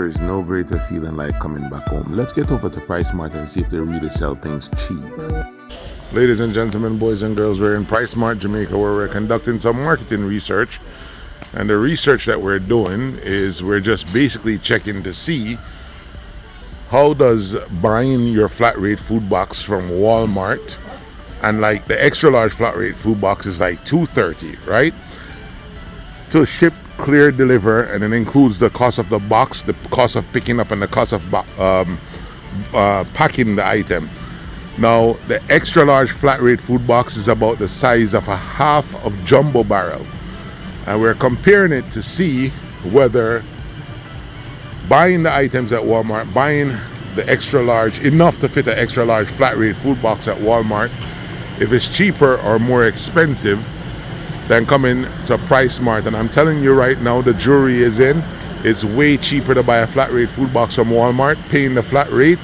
is no greater feeling like coming back home. Let's get over to Price Mart and see if they really sell things cheap. Ladies and gentlemen, boys and girls, we're in Price Mart, Jamaica, where we're conducting some marketing research. And the research that we're doing is we're just basically checking to see how does buying your flat rate food box from Walmart, and like the extra large flat rate food box is like $2.30, right? To ship, clear, deliver, and it includes the cost of the box, the cost of picking up, and the cost of packing the item. Now, the extra large flat rate food box is about the size of a half of jumbo barrel. And we're comparing it to see whether buying the items at Walmart, buying the extra large, enough to fit an extra large flat rate food box at Walmart, if it's cheaper or more expensive than coming to Price Mart. And I'm telling you right now, the jury is in. It's way cheaper to buy a flat rate food box from Walmart, paying the flat rate,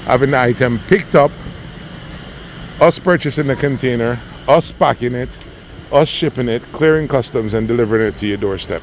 having the item picked up, us purchasing the container, us packing it, us shipping it, clearing customs, and delivering it to your doorstep.